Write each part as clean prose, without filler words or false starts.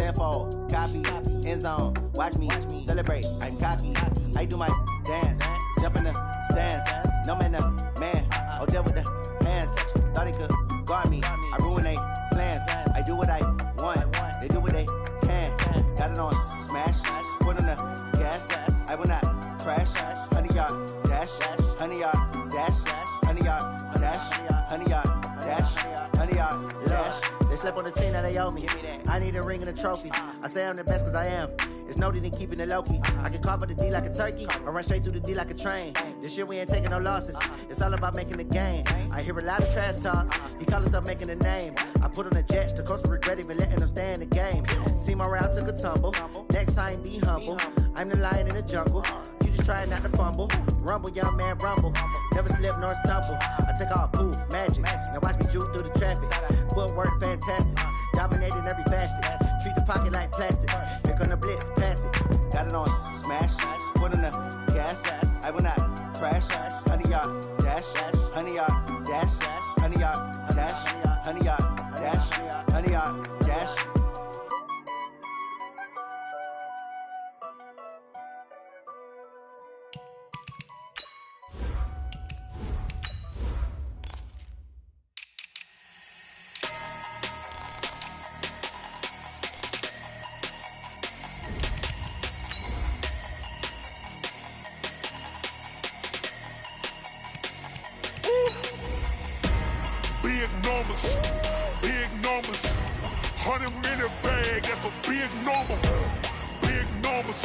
tenfold, copy, end zone, watch me celebrate. I'm cocky, I do my dance, jump in the stands, no man, man, oh there with the hands, thought he could guard me, I ruin they plans, I do what I want, they do what they can, got it on smash, put on the gas, I will not crash, 100-yard dash, 100-yard dash, 100-yard dash, 100-yard dash, 100-yard dash. They slept on the team that they owe me. I need a ring and a trophy. I say I'm the best cause I am. It's noted in keeping it low-key. I can carve up the D like a turkey or run straight through the D like a train. This year we ain't taking no losses. It's all about making the game. I hear a lot of trash talk. He call himself making a name. I put on the Jets. The coach will regret even letting them stay in the game. Team around took a tumble. Next time be humble. I'm the lion in the jungle. You just trying not to fumble. Rumble, young man, rumble. Never slip nor stumble. I take off, poof, magic. Now watch me juke through the traffic. Footwork fantastic. Dominating every facet. Treat the pocket like plastic. Here come the blitz, pass it. Got it on smash. Put on the gas. I will not crash. 100-yard dash. 100-yard dash. 100-yard dash. 100-yard dash. 100-yard dash. Big numbers, 100-minute bag, that's a big number. Big numbers,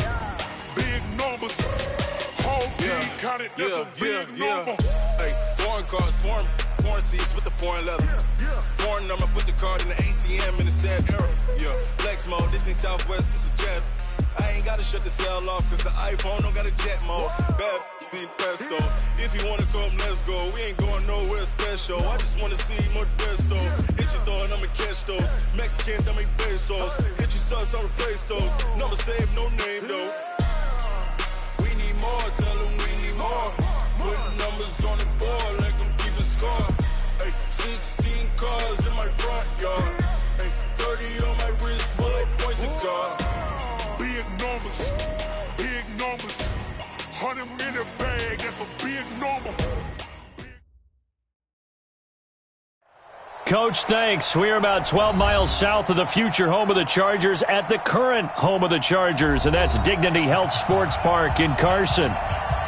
whole team counted, that's a big number. Hey, foreign cars, foreign seats with the foreign leather. Foreign number, put the card in the ATM in the sad era. Yeah, flex mode, this ain't Southwest, this is jet. I ain't gotta shut the cell off, cause the iPhone don't got a jet mode. Bad pesto. If you wanna come, let's go. We ain't going nowhere special. I just wanna see Modesto. Hit your thought, I'ma catch those. Mexican, I make pesos. Hit your sus, I'll replace those. Number save, no name though. We need more, tell them we need more. Put numbers on the board, let them keep a score. Hey, 16 cars in my front yard. Hey, 30 on my wrist, bullet point to God. Big numbers, 100-minute bag, that's a big number. Coach, thanks. We are about 12 miles south of the future home of the Chargers at the current home of the Chargers, and that's Dignity Health Sports Park in Carson.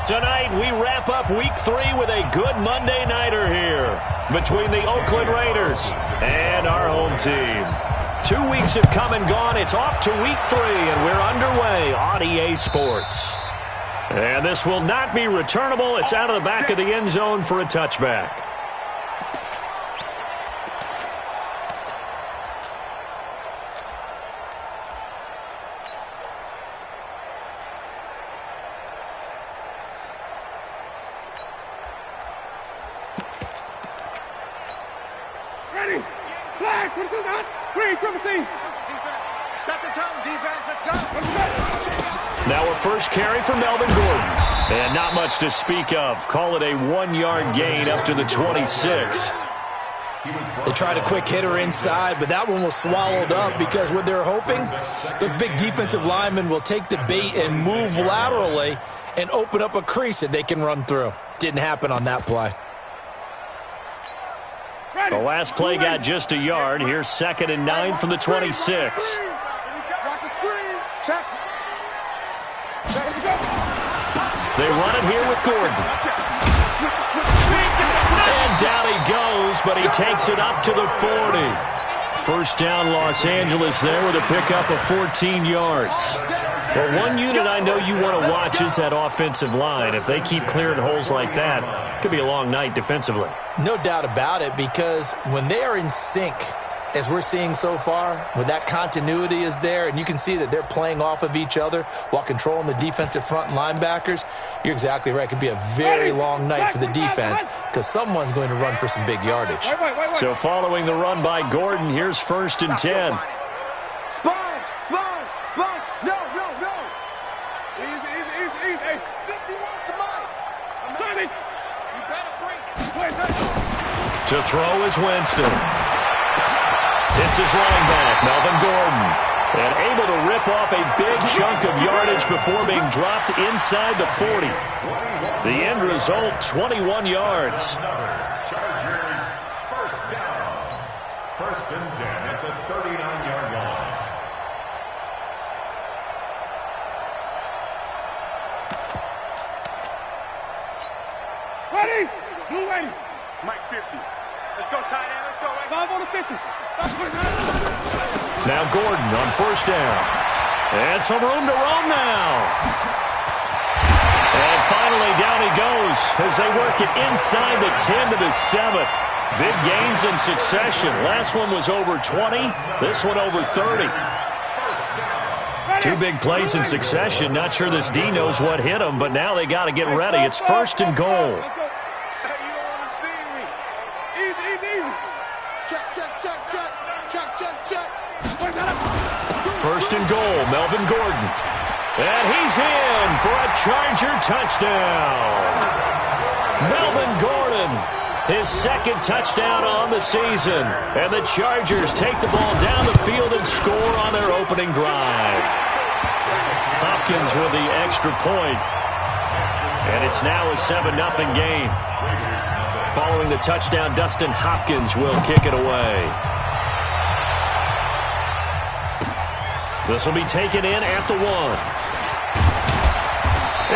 Tonight, we wrap up Week 3 with a good Monday nighter here between the Oakland Raiders and our home team. 2 weeks have come and gone. It's off to Week 3, and we're underway on EA Sports. And this will not be returnable. It's out of the back of the end zone for a touchback. Ready? Flag, 22 knots, 3, triple T. Set the tone, defense, let's go. Now a first carry for Melvin Gordon. And not much to speak of. Call it a 1-yard gain up to the 26. They tried a quick hitter inside, but that one was swallowed up because what they're hoping, those big defensive linemen will take the bait and move laterally and open up a crease that they can run through. Didn't happen on that play. The last play got just a yard. Here's 2nd and 9 from the 26. They run it here with Gordon. And down he goes, but he takes it up to the 40. First down, Los Angeles there with a pickup of 14 yards. Well, one unit I know you want to watch is that offensive line. If they keep clearing holes like that, it could be a long night defensively. No doubt about it, because when they are in sync, as we're seeing so far, when that continuity is there, and you can see that they're playing off of each other while controlling the defensive front linebackers, you're exactly right. It could be a very long night for the defense because someone's going to run for some big yardage. So following the run by Gordon, here's 1st and 10. Sponge! No! Easy. Hey, 51 to mine. Sonny! You better break. To throw is Winston. It's his running back, Melvin Gordon. And chip off a big chunk of yardage before being dropped inside the 40. The end result, 21 yards. Chargers first down. First and 10 at the 39-yard line. Ready? Blue ready. Mike 50. Let's go, tight end. Let's go. 5 on the 50. Now Gordon on first down. And some room to roam now. And finally down he goes as they work it inside the 10 to the 7. Big gains in succession. Last one was over 20. This one over 30. Two big plays in succession. Not sure this D knows what hit him, but now they got to get ready. It's first and goal. First and goal, Melvin Gordon. And he's in for a Charger touchdown. Melvin Gordon, his second touchdown on the season. And the Chargers take the ball down the field and score on their opening drive. Hopkins with the extra point. And it's now a 7-0 game. Following the touchdown, Dustin Hopkins will kick it away. This will be taken in at the 1.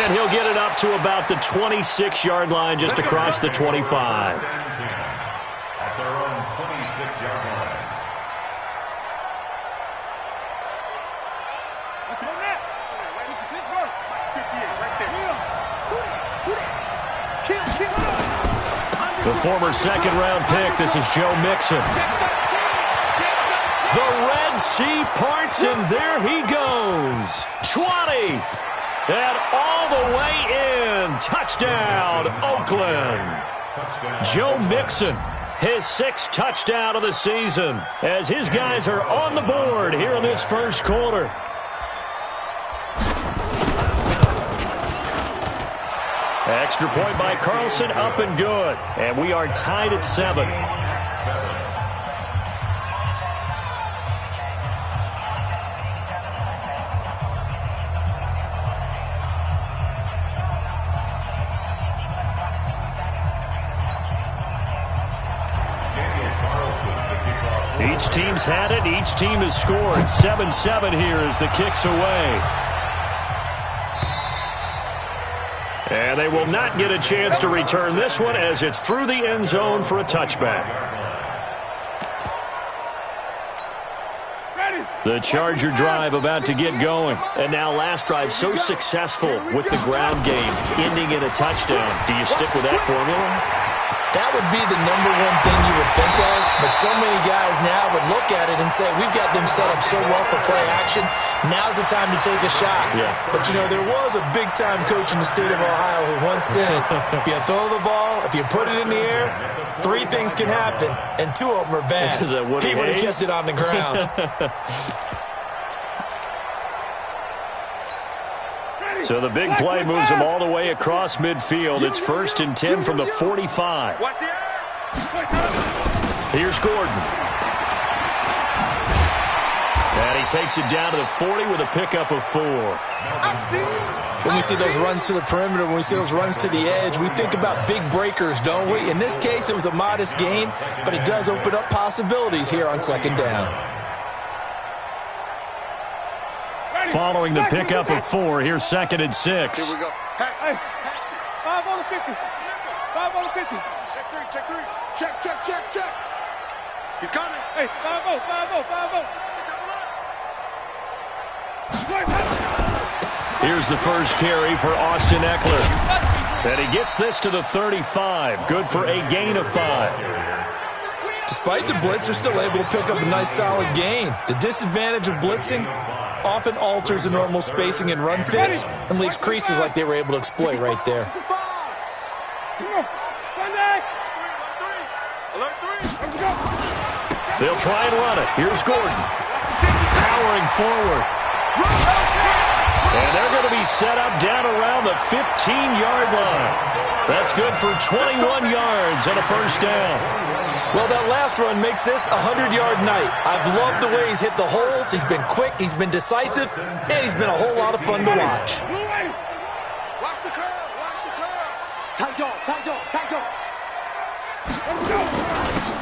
And he'll get it up to about the 26-yard line, just across the 25. At their own 26-yard line. Let's go next. Pittsburgh. 58 right there. The former second-round pick, this is Joe Mixon. The Red Sea parts, and there he goes. 20. And all the way in. Touchdown, Oakland. Joe Mixon, his 6th touchdown of the season, as his guys are on the board here in this first quarter. Extra point by Carlson, up and good. And we are tied at 7. Each team's had it. Each team has scored. 7-7 here as the kick's away. And they will not get a chance to return this one as it's through the end zone for a touchback. The Charger drive about to get going. And now last drive so successful with the ground game, ending in a touchdown. Do you stick with that formula? That would be the number one thing you would think of, but so many guys now would look at it and say, we've got them set up so well for play action, now's the time to take a shot. Yeah. But, you know, there was a big-time coach in the state of Ohio who once said, if you throw the ball, if you put it in the air, 3 things can happen, and 2 of them are bad. He would have kept it on the ground. So the big play moves them all the way across midfield. It's first and 10 from the 45. Here's Gordon. And he takes it down to the 40 with a pickup of 4. When we see those runs to the perimeter, when we see those runs to the edge, we think about big breakers, don't we? In this case, it was a modest gain, but it does open up possibilities here on second down. Following the pickup of 4, here's second and 6. Here we go. Hey, 5 on the 50. 5 on the 50. Check 3, check 3. Check. He's coming. Hey, 5-0, 5-0, 5-0. Here's the first carry for Austin Eckler. And he gets this to the 35. Good for a gain of 5. Despite the blitz, they're still able to pick up a nice solid gain. The disadvantage of blitzing often alters the normal spacing and run fits and leaves creases like they were able to exploit right there. They'll try and run it. Here's Gordon. Powering forward. And they're going to be set up down around the 15-yard line. That's good for 21 yards and a first down. Well, that last run makes this a 100-yard night. I've loved the way he's hit the holes. He's been quick, he's been decisive, and he's been a whole lot of fun to watch. Watch the curve, watch the curve. Tight dog, tight dog, tight dog.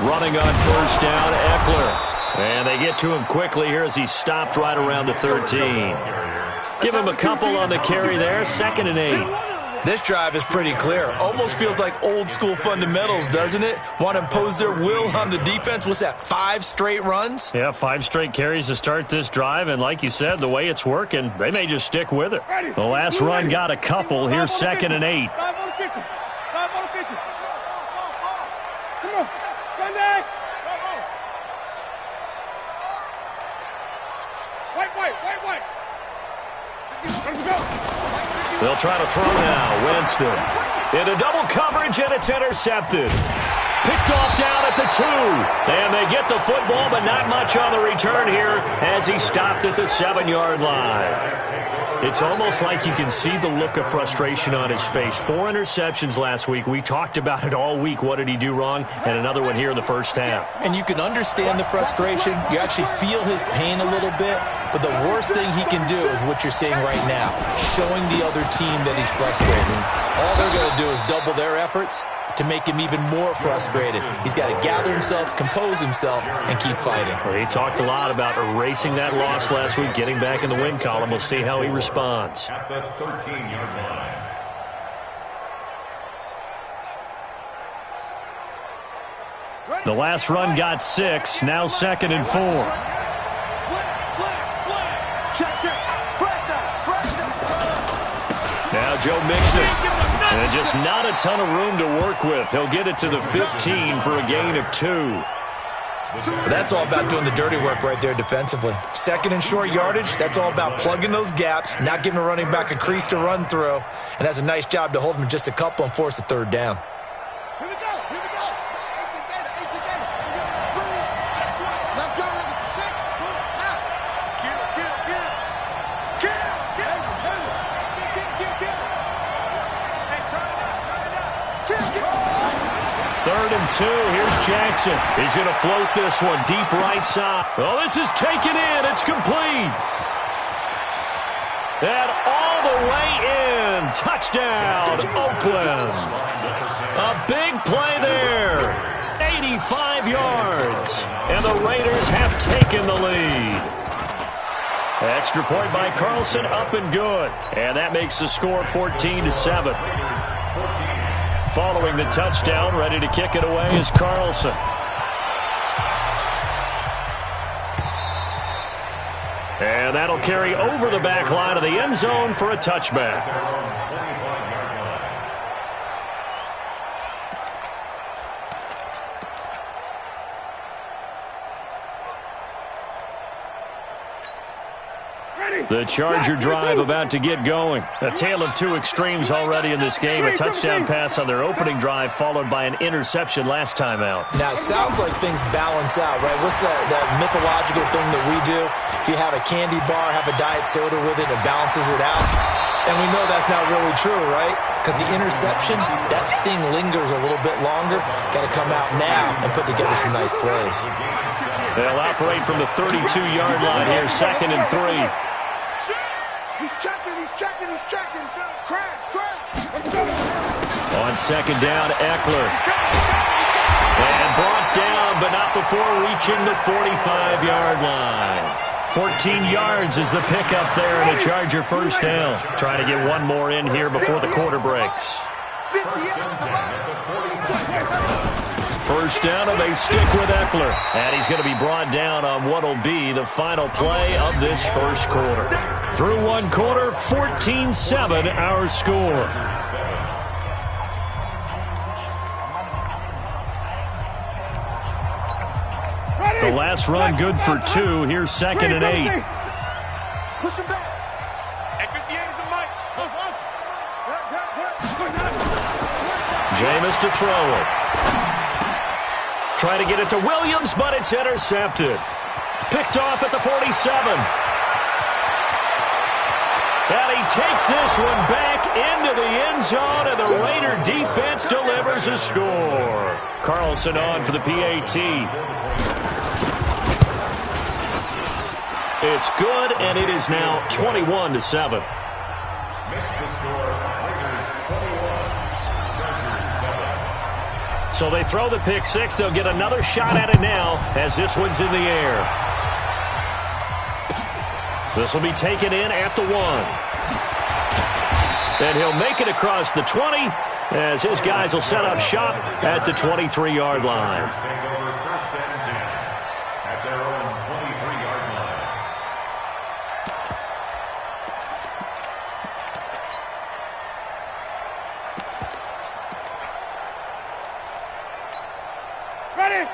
Running on first down, Eckler. And they get to him quickly here as he stopped right around the 13. Give him a couple on the carry there, 2nd and 8. This drive is pretty clear. Almost feels like old school fundamentals, doesn't it? Want to impose their will on the defense. What's that, 5 straight runs? Yeah, 5 straight carries to start this drive. And like you said, the way it's working, they may just stick with it. The last run got a couple. Here's 2nd and 8. 5 on the 50. 5 on the 50. Come on. Sunday. White. They'll try to throw now. Winston into double coverage, and it's intercepted. Picked off down at the 2. And they get the football, but not much on the return here as he stopped at the 7-yard line. It's almost like you can see the look of frustration on his face. 4 interceptions last week. We talked about it all week. What did he do wrong? And another one here in the first half. And you can understand the frustration. You actually feel his pain a little bit. But the worst thing he can do is what you're seeing right now, showing the other team that he's frustrated. All they're going to do is double their efforts to make him even more frustrated. He's got to gather himself, compose himself, and keep fighting. Well, he talked a lot about erasing that loss last week, getting back in the win column. We'll see how he responds. At the 13-yard line. The last run got 6, now 2nd and 4. Now Joe Mixon. And just not a ton of room to work with. He'll get it to the 15 for a gain of 2. That's all about doing the dirty work right there defensively. 2nd and short yardage, that's all about plugging those gaps, not giving a running back a crease to run through, and has a nice job to hold him just a couple and force a 3rd down. Here we go. Let's go. Third and 2. Here's Jackson. He's going to float this one deep right side. Oh, this is taken in. It's complete. And all the way in. Touchdown, Oakland. A big play there. 85 yards. And the Raiders have taken the lead. Extra point by Carlson, up and good. And that makes the score 14-7. Following the touchdown, ready to kick it away is Carlson. And that'll carry over the back line of the end zone for a touchback. The Charger drive about to get going. A tale of 2 extremes already in this game. A touchdown pass on their opening drive followed by an interception last time out. Now, it sounds like things balance out, right? What's that mythological thing that we do? If you have a candy bar, have a diet soda with it, it balances it out. And we know that's not really true, right? Because the interception, that sting lingers a little bit longer. Got to come out now and put together some nice plays. They'll operate from the 32-yard line here, 2nd and 3. He's checking. Crash. On 2nd down, Eckler. And brought down, but not before reaching the 45-yard line. 14 yards is the pickup there and a Charger first down. Trying to get one more in here before the quarter breaks. First down, and they stick with Eckler. And he's going to be brought down on what will be the final play of this first quarter. Through one quarter, 14-7 our score. The last run good for 2. Here's 2nd and 8. Push him back. At 58 is the mic. Jameis to throw it. Try to get it to Williams, but it's intercepted. Picked off at the 47. And he takes this one back into the end zone, and the Raider defense delivers a score. Carlson on for the PAT. It's good, and it is now 21-7. So they throw the pick six. They'll get another shot at it now as this one's in the air. This will be taken in at the 1. And he'll make it across the 20 as his guys will set up shop at the 23-yard line.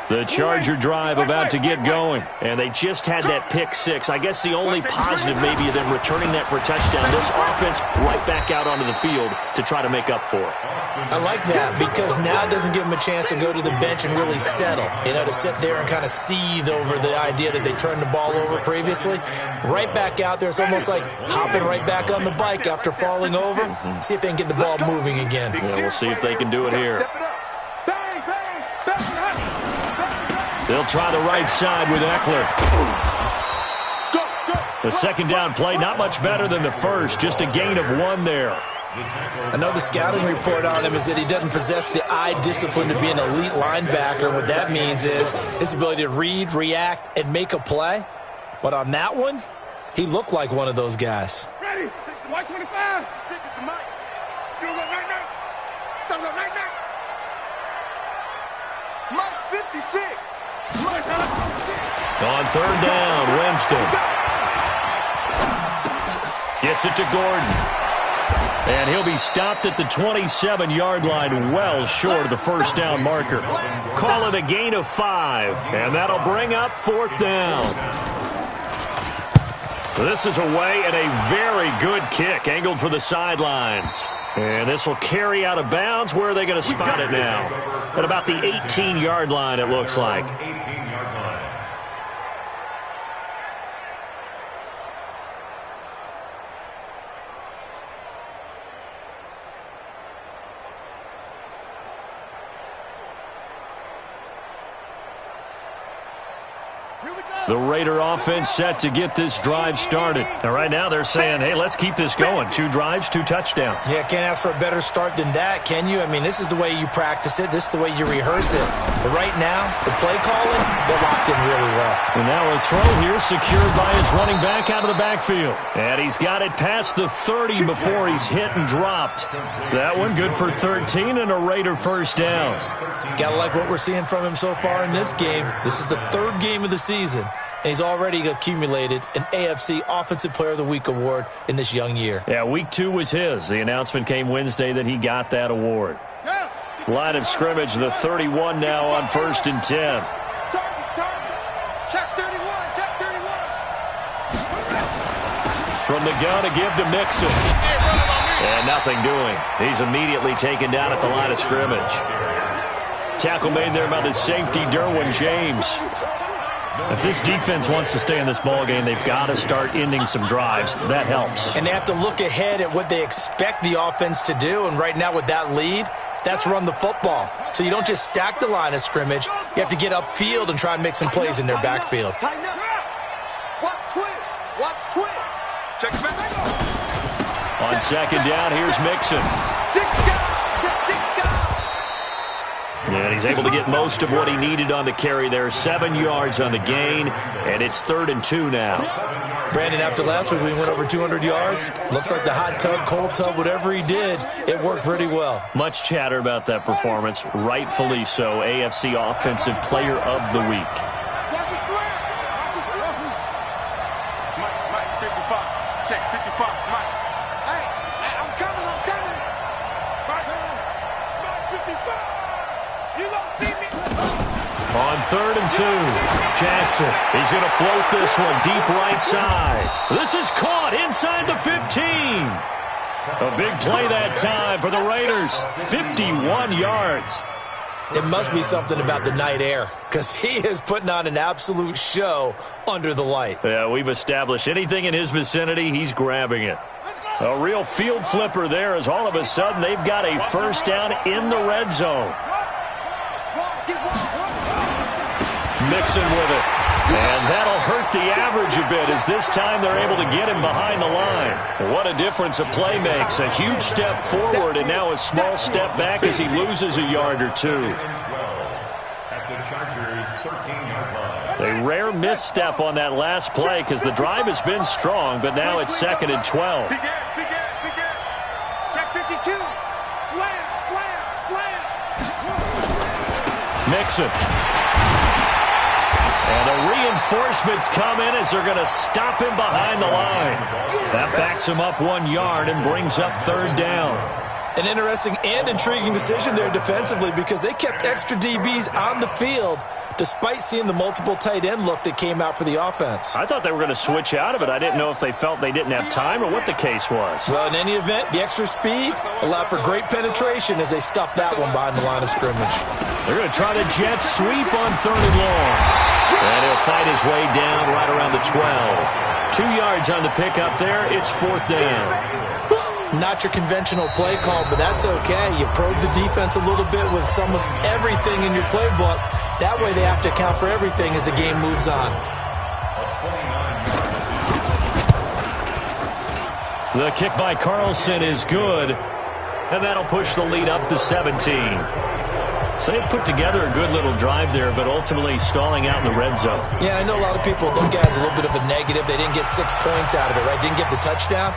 The Charger drive about to get going, and they just had that pick six. I guess the only positive maybe of them returning that for a touchdown. This offense right back out onto the field to try to make up for it. I like that because now it doesn't give them a chance to go to the bench and really settle, to sit there and kind of seethe over the idea that they turned the ball over previously. Right back out there, it's almost like hopping right back on the bike after falling over. See if they can get the ball moving again. Yeah, we'll see if they can do it here. They'll try the right side with Eckler. The second down play, not much better than the first, just a gain of 1 there. I know the scouting report on him is that he doesn't possess the eye discipline to be an elite linebacker. What that means is his ability to read, react, and make a play. But on that one, he looked like one of those guys. Ready? White 25. Stick it to Mike. You go right now. Stop it right now. Mike 56. On third down, Winston. Gets it to Gordon. And he'll be stopped at the 27-yard line, well short of the first down marker. Call it a gain of 5, and that'll bring up 4th down. This is away and a very good kick, angled for the sidelines. And this will carry out of bounds. Where are they going to spot it now? At about the 18-yard line, it looks like. The Raider offense set to get this drive started. And right now they're saying, hey, let's keep this going. 2 drives, 2 touchdowns. Yeah, can't ask for a better start than that, can you? I mean, this is the way you practice it. This is the way you rehearse it. But right now, the play calling, they're locked in really well. And now a throw here secured by his running back out of the backfield. And he's got it past the 30 before he's hit and dropped. That one good for 13 and a Raider first down. Gotta like what we're seeing from him so far in this game. This is the 3rd game of the season. And he's already accumulated an AFC Offensive Player of the Week award in this young year. Yeah, week 2 was his. The announcement came Wednesday that he got that award. Line of scrimmage, the 31 now on 1st and 10. Check 31, check 31. From the gun to give to Mixon. And nothing doing. He's immediately taken down at the line of scrimmage. Tackle made there by the safety, Derwin James. If this defense wants to stay in this ballgame, they've got to start ending some drives. That helps. And they have to look ahead at what they expect the offense to do. And right now with that lead, that's run the football. So you don't just stack the line of scrimmage. You have to get upfield and try and make some plays in their backfield. Watch twist. Watch twist. Check it back. On second down, here's Mixon. And he's able to get most of what he needed on the carry there. 7 yards on the gain, and it's 3rd and 2 now. Brandon, after last week, we went over 200 yards. Looks like the hot tub, cold tub, whatever he did, it worked pretty well. Much chatter about that performance. Rightfully so. AFC Offensive Player of the Week. Mike, 55. Check 55. Mike. Hey, I'm coming. Mike, 55. You don't see me. On 3rd and 2, Jackson. He's going to float this one deep right side. This is caught inside the 15. A big play that time for the Raiders. 51 yards. It must be something about the night air because he is putting on an absolute show under the light. Yeah, we've established anything in his vicinity, he's grabbing it. Let's go. A real field flipper there as all of a sudden they've got a first down in the red zone. Mixon with it. And that'll hurt the average a bit as this time they're able to get him behind the line. What a difference a play makes. A huge step forward and now a small step back as he loses a yard or two. A rare misstep on that last play because the drive has been strong, but now it's 2nd and 12. Check 52. Slam. Mixon. And the reinforcements come in as they're going to stop him behind the line. That backs him up 1 yard and brings up 3rd down. An interesting and intriguing decision there defensively because they kept extra DBs on the field despite seeing the multiple tight end look that came out for the offense. I thought they were going to switch out of it. I didn't know if they felt they didn't have time or what the case was. Well, in any event, the extra speed allowed for great penetration as they stuffed that one behind the line of scrimmage. They're going to try the jet sweep on 3rd and long. And he'll fight his way down right around the 12. 2 yards on the pickup there. It's 4th down. Not your conventional play call, but that's okay. You probe the defense a little bit with some of everything in your playbook. That way they have to account for everything as the game moves on. The kick by Carlson is good, and that'll push the lead up to 17. So they put together a good little drive there, but ultimately stalling out in the red zone. Yeah, I know a lot of people look at it as a little bit of a negative. They didn't get 6 points out of it, right? Didn't get the touchdown.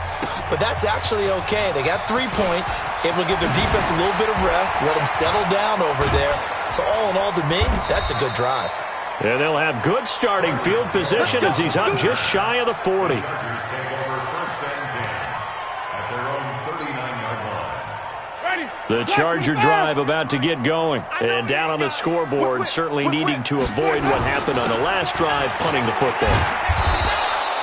But that's actually okay. They got 3 points. Able to give their defense a little bit of rest, let them settle down over there. So all in all, to me, that's a good drive. Yeah, they'll have good starting field position as he's up just shy of the 40. The Charger drive about to get going. And down on the scoreboard, certainly needing to avoid what happened on the last drive, punting the football.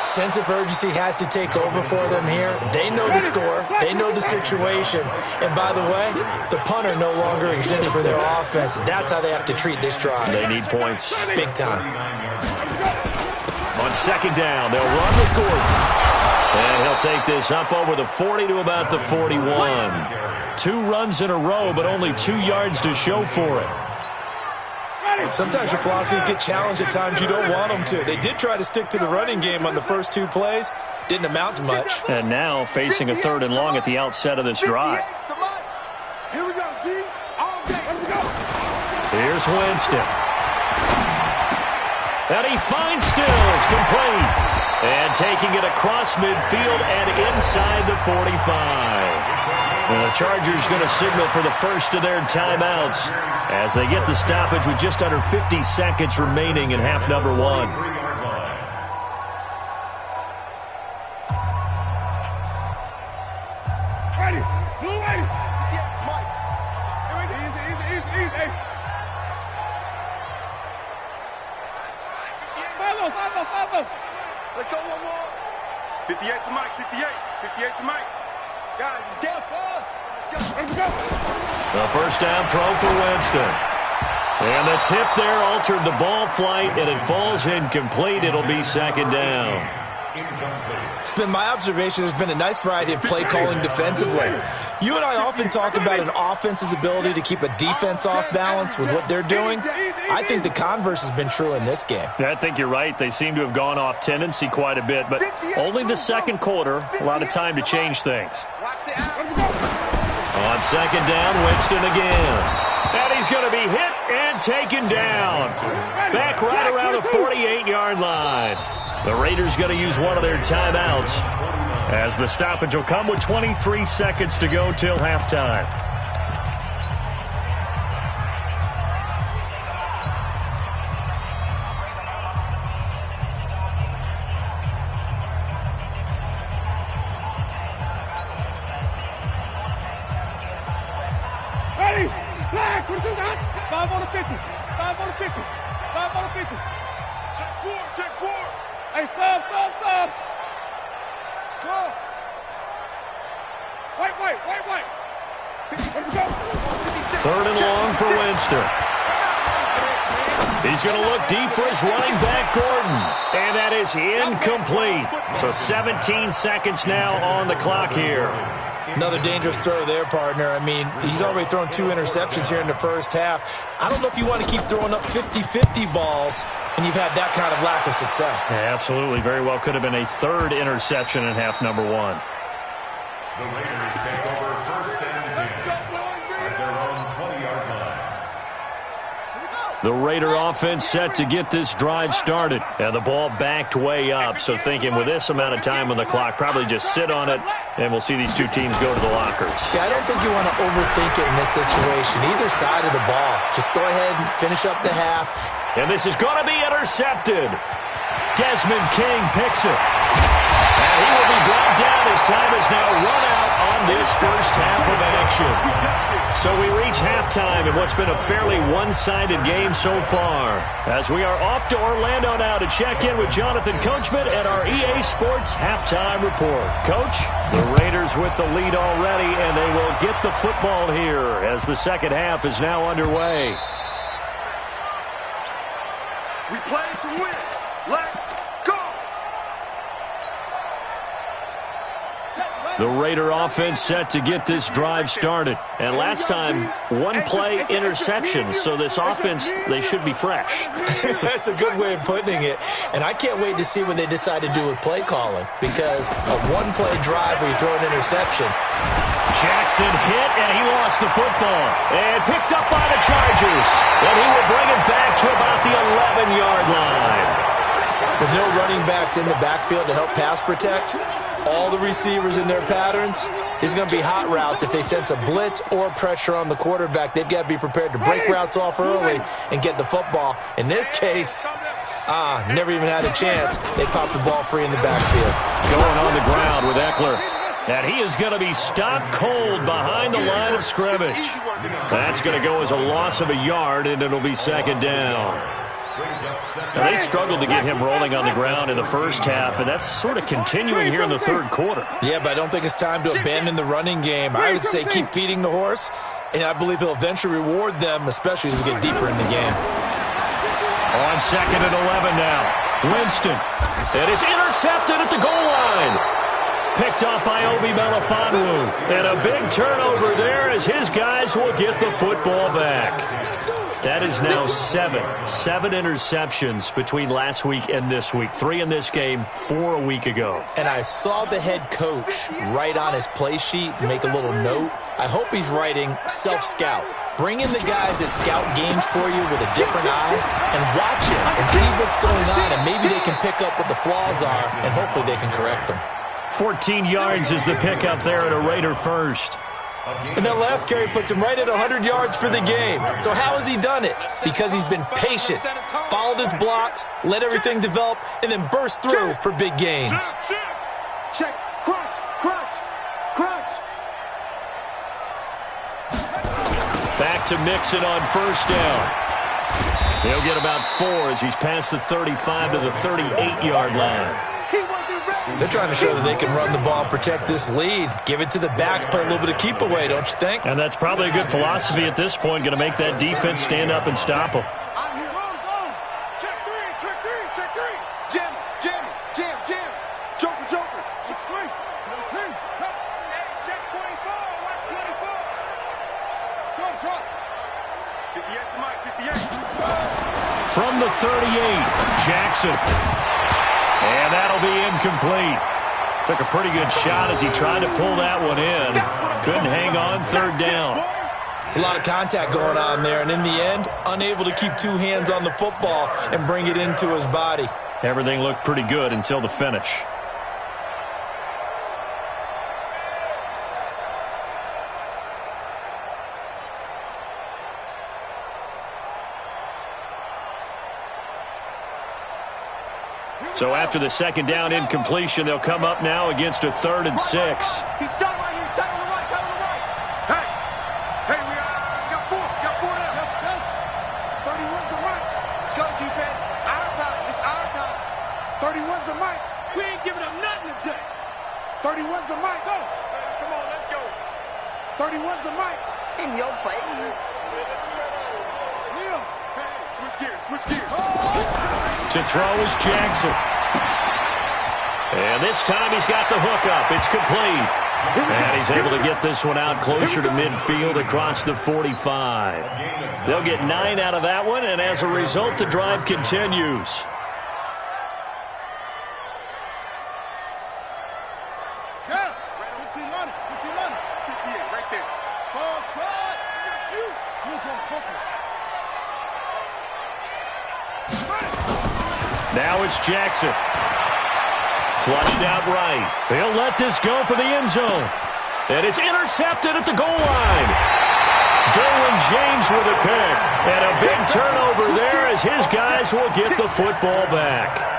Sense of urgency has to take over for them here. They know the score. They know the situation. And by the way, the punter no longer exists for their offense. That's how they have to treat this drive. They need points. Big time. On 2nd down, they'll run with Gordon. And he'll take this up over the 40 to about the 41. 2 runs in a row, but only 2 yards to show for it. Sometimes your philosophies get challenged at times you don't want them to. They did try to stick to the running game on the first 2 plays. Didn't amount to much. And now facing a 3rd and long at the outset of this drive. Here we go, D. All day. Here we go. Here's Winston. And he finds Stills, complete. And taking it across midfield and inside the 45. The Chargers going to signal for the first of their timeouts as they get the stoppage with just under 50 seconds remaining in half number 1. Ready. Blue ready. Mike. Easy. Follow. Let's go one more. 58 for Mike. 58 for Mike. Guys, it's gas. Let's go. Let's go. The first down throw for Winston. And the tip there altered the ball flight, and it falls incomplete. It'll be 2nd down. It's been my observation there's been a nice variety of play calling defensively. You and I often talk about an offense's ability to keep a defense off balance with what they're doing. I think the converse has been true in this game. I think you're right. They seem to have gone off tendency quite a bit, but only the 2nd quarter, a lot of time to change things. On 2nd down, Winston again. And he's going to be hit and taken down. Back right around the 48-yard line. The Raiders going to use one of their timeouts as the stoppage will come with 23 seconds to go till halftime. Ready. Flag. What is that? 5 on the 50. 5 on the 50. 5 on the 50. Check 4. Hey, sub. Go. Wait. 3rd and long for Winston. He's going to look deep for his running back, Gordon. And that is incomplete. So 17 seconds now on the clock here. Another dangerous throw there, partner. I mean, he's already thrown 2 interceptions here in the first half. I don't know if you want to keep throwing up 50-50 balls, and you've had that kind of lack of success. Yeah, absolutely. Very well could have been a 3rd interception in half number 1. The Raiders take over 1st and 10 at their own 20-yard line. The Raider offense set to get this drive started. And the ball backed way up. So thinking with this amount of time on the clock, probably just sit on it, and we'll see these two teams go to the lockers. Yeah, I don't think you want to overthink it in this situation. Either side of the ball. Just go ahead and finish up the half. And this is going to be intercepted. Desmond King picks it. And he will be brought down as time has now run out on this first half of action. So we reach halftime in what's been a fairly one-sided game so far. As we are off to Orlando now to check in with Jonathan Coachman at our EA Sports Halftime Report. Coach, the Raiders with the lead already, and they will get the football here as the second half is now underway. We play to win. Let's go. The Raider offense set to get this drive started. And last time, 1-play interception. So this offense, they should be fresh. That's a good way of putting it. And I can't wait to see what they decide to do with play calling. Because a 1-play drive where you throw an interception. Jackson hit, and he lost the football. And picked up by the Chargers. And he will bring it back to about the 11-yard line. With no running backs in the backfield to help pass protect, all the receivers in their patterns, these are going to be hot routes. If they sense a blitz or pressure on the quarterback, they've got to be prepared to break routes off early and get the football. In this case, never even had a chance. They popped the ball free in the backfield. Going on the ground with Eckler. And he is going to be stopped cold behind the line of scrimmage. That's going to go as a loss of a yard, and it'll be second down. Now, they struggled to get him rolling on the ground in the first half, and that's sort of continuing here in the third quarter. Yeah, but I don't think it's time to abandon the running game. I would say keep feeding the horse, and I believe he'll eventually reward them, especially as we get deeper in the game. On 2nd and 11 now. Winston. And it's intercepted at the goal line. Picked up by Obi Melifonwu. And a big turnover there as his guys will get the football back. That is now 7 interceptions between last week and this week. 3 in this game, 4 a week ago. And I saw the head coach write on his play sheet, make a little note. I hope he's writing self-scout. Bring in the guys that scout games for you with a different eye and watch it and see what's going on, and maybe they can pick up what the flaws are, and hopefully they can correct them. 14 yards is the pickup there at a Raider first. And that last carry puts him right at 100 yards for the game. So how has he done it? Because he's been patient, followed his blocks, let everything develop, and then burst through for big gains. Check, crunch, crunch, crunch. Back to Mixon on first down. He'll get about 4 as he's past the 35 to the 38-yard line. They're trying to show that they can run the ball and protect this lead. Give it to the backs, play a little bit of keep away, don't you think? And that's probably a good philosophy at this point, going to make that defense stand up and stop them. Check three. Jam, jam, jam, jam. Joker, joker. Check 3. Check 24. Watch 24. Short. 58 to Mike, 58. From the 38, Jackson. And that'll be incomplete. Took a pretty good shot as he tried to pull that one in. Couldn't hang on third down. It's a lot of contact going on there, and in the end, unable to keep 2 hands on the football and bring it into his body. Everything looked pretty good until the finish. So after the second down incompletion, they'll come up now against a 3rd and 6. He's tight right here. Tight on the right. Hey, we got 4. Got 4 now. 31's the mic. Let's go, defense. Our time. It's our time. 31's the mic. We ain't giving up nothing today. 31's the mic. Go. Come on, let's go. 31's the mic. In your face. Leo. Hey, switch gears. Switch gears. To throw is Jackson. And this time he's got the hook up. It's complete. And he's able to get this one out closer to midfield across the 45. They'll get 9 out of that one, and as a result, the drive continues. Yeah. 15 Lonnie. 15 Lonnie. 58 right there. Ball try. You. Move on focus. Now it's Jackson. Flushed out right. He'll let this go for the end zone. And it's intercepted at the goal line. Derwin James with a pick. And a big turnover there as his guys will get the football back.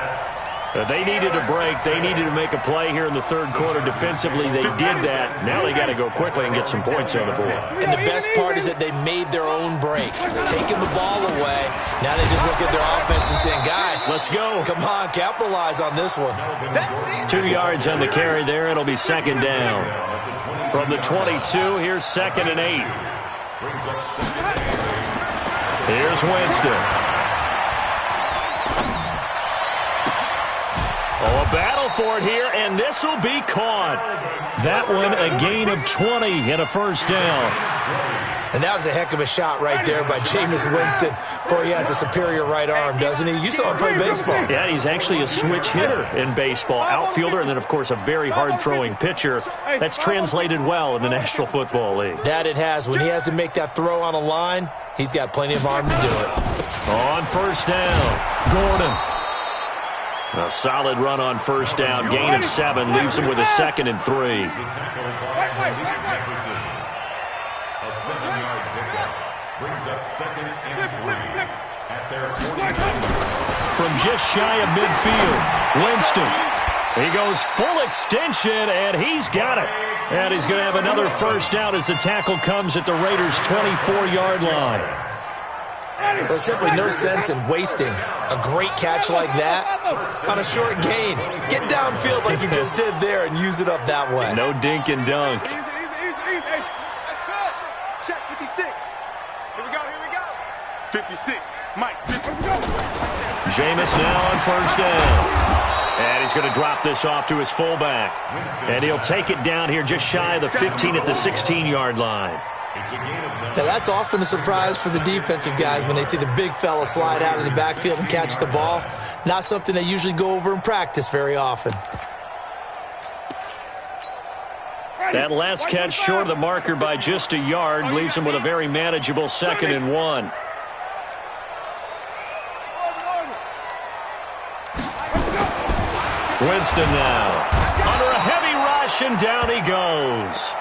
They needed a break. They needed to make a play here in the third quarter. Defensively, they did that. Now they got to go quickly and get some points on the board. And the best part is that they made their own break. Taking the ball away. Now they just look at their offense and saying, guys, let's go. Come on, capitalize on this one. 2 yards on the carry there. It'll be second down. From the 22, here's 2nd and 8. Here's Winston. Oh, a battle for it here, and this will be caught. That one, a gain of 20 and a first down. And that was a heck of a shot right there by Jameis Winston. Boy, he has a superior right arm, doesn't he? You saw him play baseball. Yeah, he's actually a switch hitter in baseball. Outfielder, and then, of course, a very hard-throwing pitcher. That's translated well in the National Football League. That it has. When he has to make that throw on a line, he's got plenty of arm to do it. On first down, Gordon. A solid run on first down. Gain of 7 leaves him with a 2nd and 3. A 7-yard pickup brings up 2nd and 3 at their 49. From just shy of midfield, Winston. He goes full extension, and he's got it. And he's going to have another first down as the tackle comes at the Raiders' 24-yard line. There's simply no sense in wasting a great catch like that on a short gain. Get downfield like you just did there and use it up that way. No dink and dunk. Easy. That's it. Check 56. Here we go. 56. Mike. Here we go. Jameis now on first down. And he's going to drop this off to his fullback. And he'll take it down here just shy of the 15 at the 16-yard line. Now, that's often a surprise for the defensive guys when they see the big fella slide out of the backfield and catch the ball. Not something they usually go over in practice very often. That last catch short of the marker by just a yard leaves him with a very manageable 2nd and 1. Winston now. Under a heavy rush, and down he goes.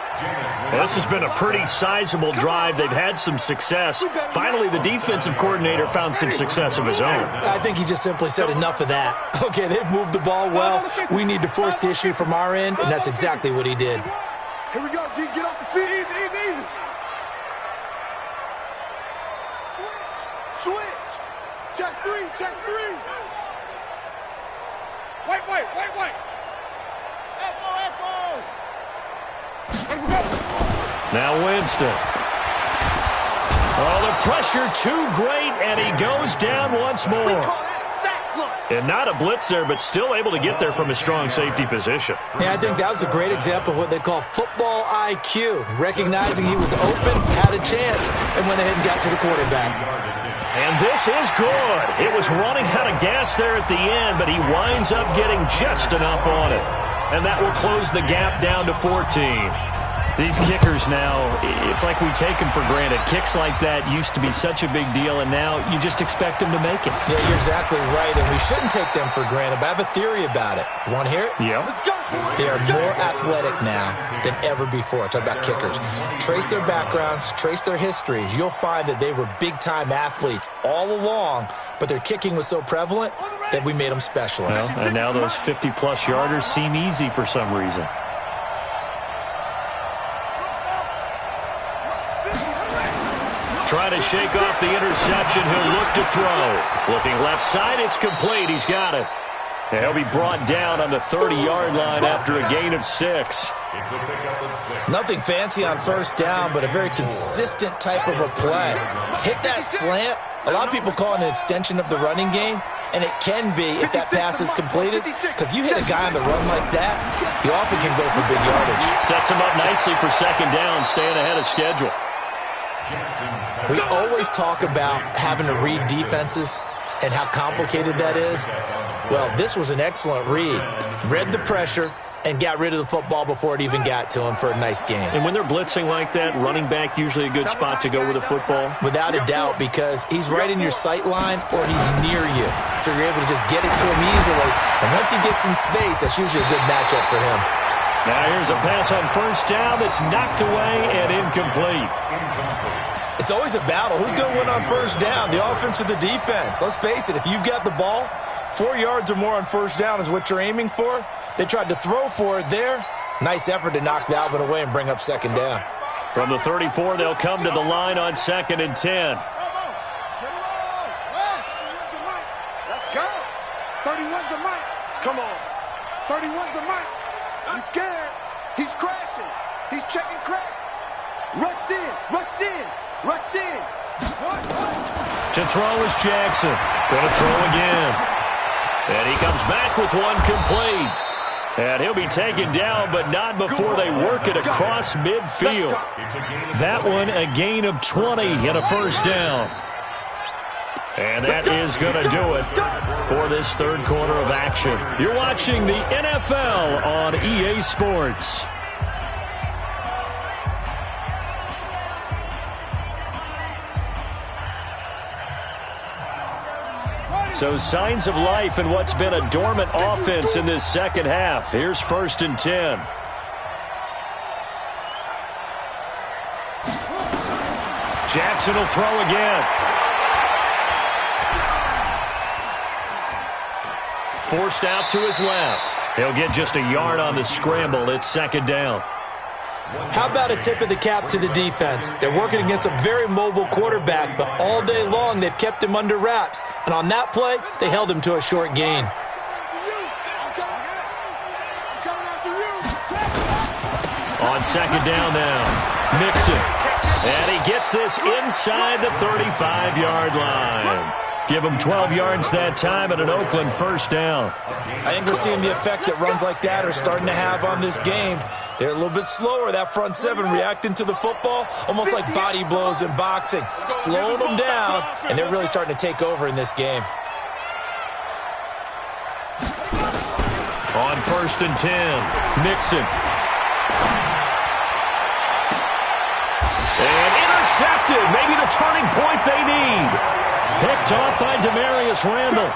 Well, this has been a pretty sizable drive. They've had some success. Finally, the defensive coordinator found some success of his own. I think he just simply said enough of that. Okay, they've moved the ball well. We need to force the issue from our end, and that's exactly what he did. Here we go, G. Get off the feet. Easy. Switch. Check 3. White. Echo. Now Winston. Oh, the pressure too great, and he goes down once more. And not a blitz there, but still able to get there from a strong safety position. Yeah, I think that was a great example of what they call football IQ. Recognizing he was open, had a chance, and went ahead and got to the quarterback. And this is good. It was running out of gas there at the end, but he winds up getting just enough on it. And that will close the gap down to 14. These kickers now, it's like we take them for granted. Kicks like that used to be such a big deal, and now you just expect them to make it. Yeah, you're exactly right, and we shouldn't take them for granted, but I have a theory about it. You want to hear it? Yeah. They are more athletic now than ever before. Talk about kickers. Trace their backgrounds, trace their histories. You'll find that they were big-time athletes all along, but their kicking was so prevalent that we made them specialists. Well, and now those 50-plus yarders seem easy for some reason. Trying to shake off the interception. He'll look to throw. Looking left side, it's complete. He's got it. He'll be brought down on the 30-yard line after a gain of 6. Nothing fancy on first down, but a very consistent type of a play. Hit that slant. A lot of people call it an extension of the running game, and it can be if that pass is completed, because you hit a guy on the run like that, he often can go for big yardage. Sets him up nicely for second down, staying ahead of schedule. We always talk about having to read defenses and how complicated that is. Well, this was an excellent read. Read the pressure and got rid of the football before it even got to him for a nice game. And when they're blitzing like that, running back usually a good spot to go with a football? Without a doubt, because he's right in your sight line or he's near you. So you're able to just get it to him easily. And once he gets in space, that's usually a good matchup for him. Now here's a pass on first down that's knocked away and incomplete. It's always a battle. Who's going to win on first down, the offense or the defense? Let's face it, if you've got the ball, 4 yards or more on first down is what you're aiming for. They tried to throw for it there. Nice effort to knock that one away and bring up second down. From the 34, they'll come to the line on 2nd and 10. Let's go. 31's the mic. Come on. 31's the mic. He's scared. He's crashing. He's checking crack. Rush in. Rush in. Rush in. To throw is Jackson. Going to throw again. And he comes back with one complete. And he'll be taken down, but not before they work it across midfield. That one, a gain of 20 and a first down. And that is going to do it for this third quarter of action. You're watching the NFL on EA Sports. So signs of life in what's been a dormant offense in this second half. Here's 1st and 10. Jackson will throw again. Forced out to his left. He'll get just a yard on the scramble. It's second down. How about a tip of the cap to the defense? They're working against a very mobile quarterback, but all day long they've kept him under wraps. And on that play, they held him to a short gain. On second down now, Mixon. And he gets this inside the 35-yard line. Give him 12 yards that time at an Oakland first down. I think we're seeing the effect that runs like that are starting to have on this game. They're a little bit slower, that front seven, reacting to the football, almost like body blows in boxing, slowing them down, and they're really starting to take over in this game. On 1st and 10, Mixon. And intercepted, maybe the turning point they need. Picked off by Demarius Randall.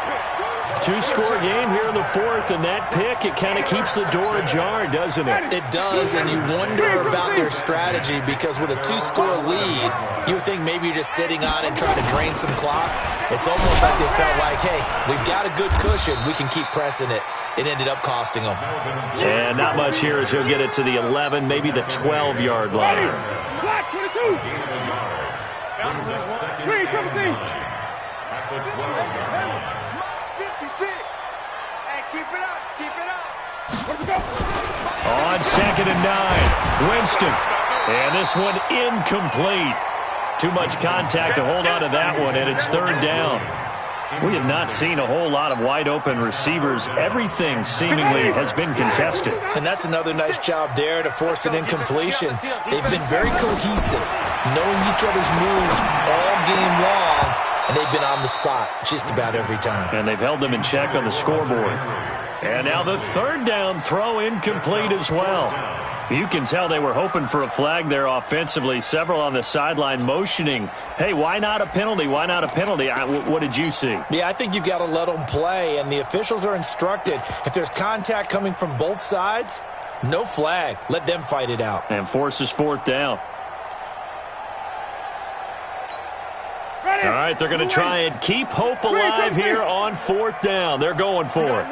2-score game here in the fourth, and that pick, it kind of keeps the door ajar, doesn't it? It does, and you wonder about their strategy, because with a 2-score lead, you would think maybe you're just sitting on it and trying to drain some clock. It's almost like they felt like, hey, we've got a good cushion. We can keep pressing it. It ended up costing them. And not much here as he'll get it to the 11, maybe the 12-yard line. Black 22. Green 17. At the 12-yard line. 56. Hey, keep it up. Keep it up. On 2nd and 9, Winston. And this one incomplete. Too much contact to hold on to that one, and it's third down. We have not seen a whole lot of wide-open receivers. Everything seemingly has been contested. And that's another nice job there to force an incompletion. They've been very cohesive, knowing each other's moves all game long, and they've been on the spot just about every time. And they've held them in check on the scoreboard. And now the third down throw incomplete as well. You can tell they were hoping for a flag there offensively. Several on the sideline motioning, hey, why not a penalty? Why not a penalty? What did you see? Yeah, I think you've got to let them play, and the officials are instructed. If there's contact coming from both sides, no flag. Let them fight it out. And forces fourth down. All right, they're going to try and keep hope alive here on fourth down. They're going for it.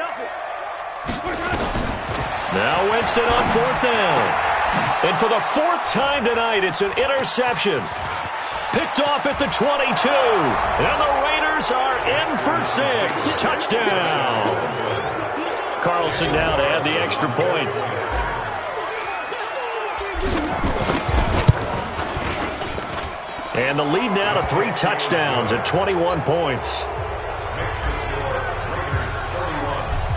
Now Winston on fourth down. And for the fourth time tonight, it's an interception. Picked off at the 22. And the Raiders are in for 6. Touchdown. Carlson now to add the extra point. And the lead now to 3 touchdowns at 21 points.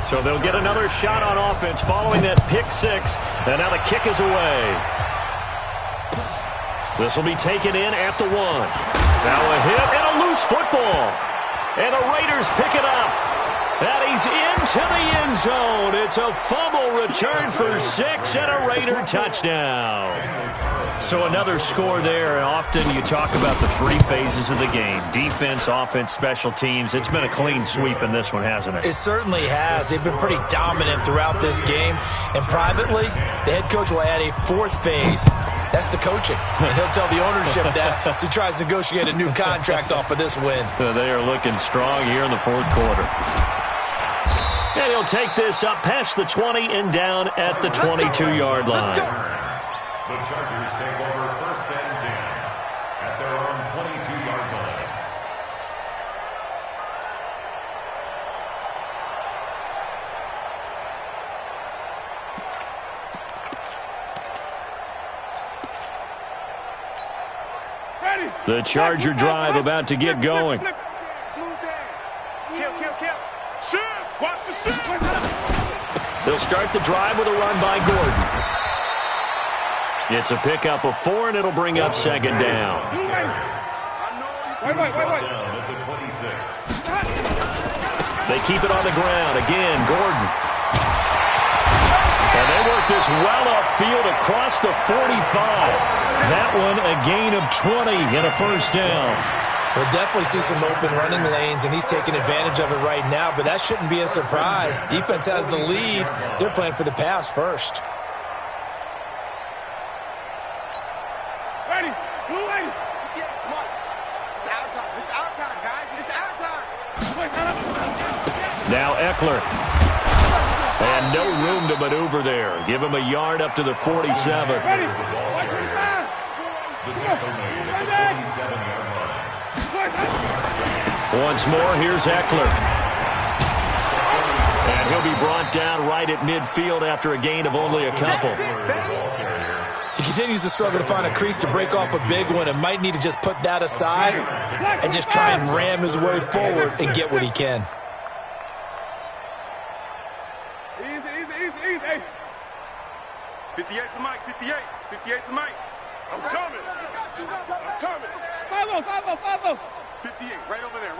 So they'll get another shot on offense following that pick 6. And now the kick is away. This will be taken in at the 1. Now a hit and a loose football. And the Raiders pick it up. And he's into the end zone. It's a fumble return for 6 and a Raider touchdown. So another score there. Often you talk about the 3 phases of the game. Defense, offense, special teams. It's been a clean sweep in this one, hasn't it? It certainly has. They've been pretty dominant throughout this game. And privately, the head coach will add a 4th phase. That's the coaching. And he'll tell the ownership that as he tries to negotiate a new contract off of this win. They are looking strong here in the 4th quarter. And he'll take this up past the 20 and down at the 22-yard line. The Chargers take over 1st and 10 at their own 22-yard line. The Charger drive about to get going. Kill. Shift. Watch the shift. They'll start the drive with a run by Gordon. It's a pickup of 4, and it'll bring up 2nd down. Wait. Down at the 26. They keep it on the ground. Again, Gordon. And they work this well upfield across the 45. That one a gain of 20 and a 1st down. We'll definitely see some open running lanes, and he's taking advantage of it right now, but that shouldn't be a surprise. Defense has the lead. They're playing for the pass first. Ready. Blue lady. Yeah, come on. It's our time. It's our time, guys. It's our time. Now Eckler. And no room to maneuver there. Give him a yard up to the 47. Ready. The tackle made at the 47-yard line. Once more, here's Eckler. And he'll be brought down right at midfield after a gain of only a couple. He continues to struggle to find a crease to break off a big one and might need to just put that aside and just try and ram his way forward and get what he can. Easy. 58 to Mike. 58 to Mike. I'm coming. 58, right over there.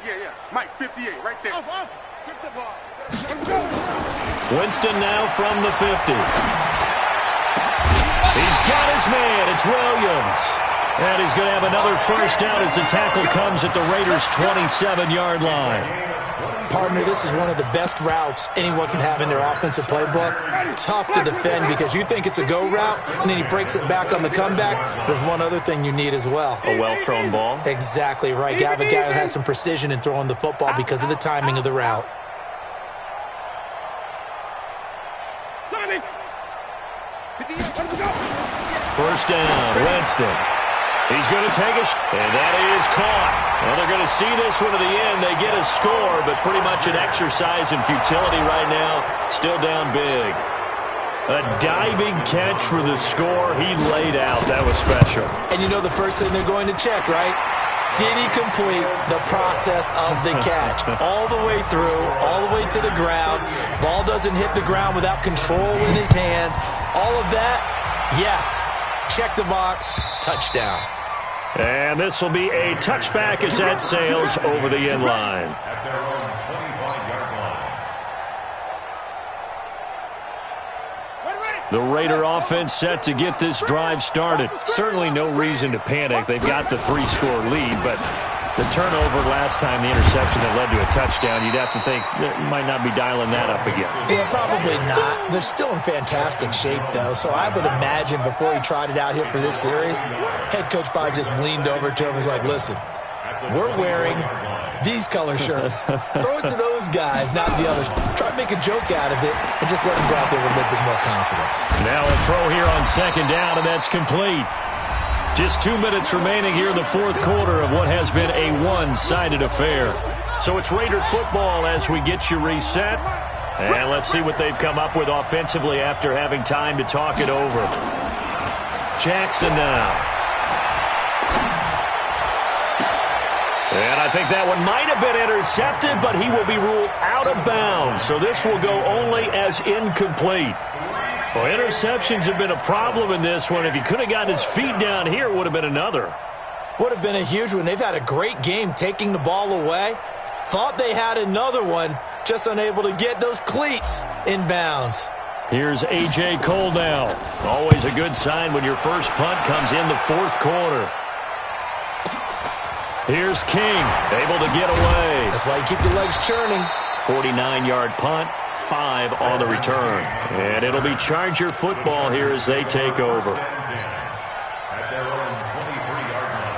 Yeah. Mike, 58, right there. Off. Strip the ball. Winston now from the 50. He's got his man. It's Williams. And he's going to have another 1st down as the tackle comes at the Raiders' 27-yard line. Partner, this is one of the best routes anyone can have in their offensive playbook. Tough to defend because you think it's a go route, and then he breaks it back on the comeback. There's one other thing you need as well. A well-thrown ball? Exactly right. You have a guy who has some precision in throwing the football because of the timing of the route. First down, Winston. He's going to take a shot, and that is caught. Well, they're going to see this one to the end. They get a score, but pretty much an exercise in futility right now. Still down big. A diving catch for the score. He laid out. That was special. And you know the first thing they're going to check, right? Did he complete the process of the catch? All the way through, all the way to the ground. Ball doesn't hit the ground without control in his hands. All of that, yes. Check the box. Touchdown. And this will be a touchback as that sails over the end line. At their own 25-yard line. The Raider offense set to get this drive started. Certainly no reason to panic. They've got the 3-score lead, but the turnover last time, the interception that led to a touchdown, you'd have to think that might not be dialing that up again. Yeah, probably not. They're still in fantastic shape, though, so I would imagine before he tried it out here for this series, head coach probably just leaned over to him and was like, listen, we're wearing these color shirts. Throw it to those guys, not the others. Try to make a joke out of it and just let them go out there with a little bit more confidence. Now a throw here on 2nd down, and that's complete. Just 2 minutes remaining here in the 4th quarter of what has been a one-sided affair. So it's Raider football as we get you reset. And let's see what they've come up with offensively after having time to talk it over. Jackson now. And I think that one might have been intercepted, but he will be ruled out of bounds. So this will go only as incomplete. Well, interceptions have been a problem in this one. If he could have gotten his feet down here, it would have been another. Would have been a huge one. They've had a great game taking the ball away. Thought they had another one, just unable to get those cleats in bounds. Here's A.J. Cole now. Always a good sign when your first punt comes in the fourth quarter. Here's King, able to get away. That's why you keep the legs churning. 49-yard punt, 5 on the return. And it'll be Charger football here as they take over. At their own 23-yard line.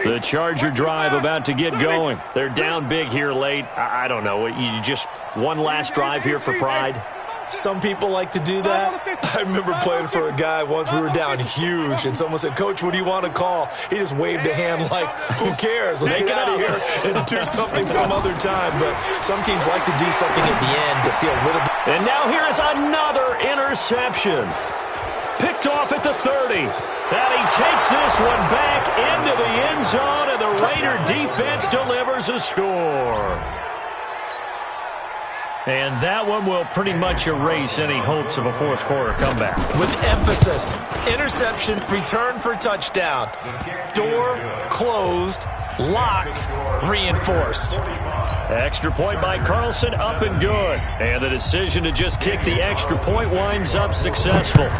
The Charger drive about to get going. They're down big here late. I don't know. You just one last drive here for pride? Some people like to do that. I remember playing for a guy once. We were down huge, and someone said, "Coach, what do you want to call?" He just waved a hand like, who cares? Let's get out of here and do something some other time. But some teams like to do something at the end to feel a little bit. And now here is another interception. Picked off at the 30. And he takes this one back into the end zone, and the Raider defense delivers a score. And that one will pretty much erase any hopes of a fourth quarter comeback. With emphasis, interception, return for touchdown. Door closed, locked, reinforced. Extra point by Carlson, up and good. And the decision to just kick the extra point winds up successful.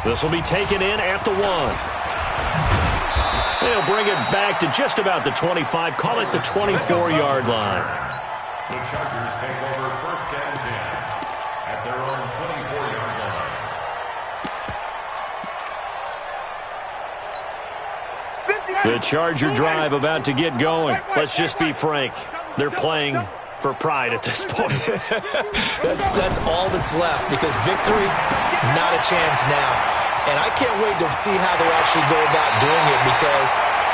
This will be taken in at the 1. They'll bring it back to just about the 25. Call it the 24-yard line. The Chargers take over first and 10 at their own 24-yard line. The Charger drive about to get going. Let's just be frank. They're playing for pride at this point. That's all that's left, because victory, not a chance now. And I can't wait to see how they actually go about doing it, because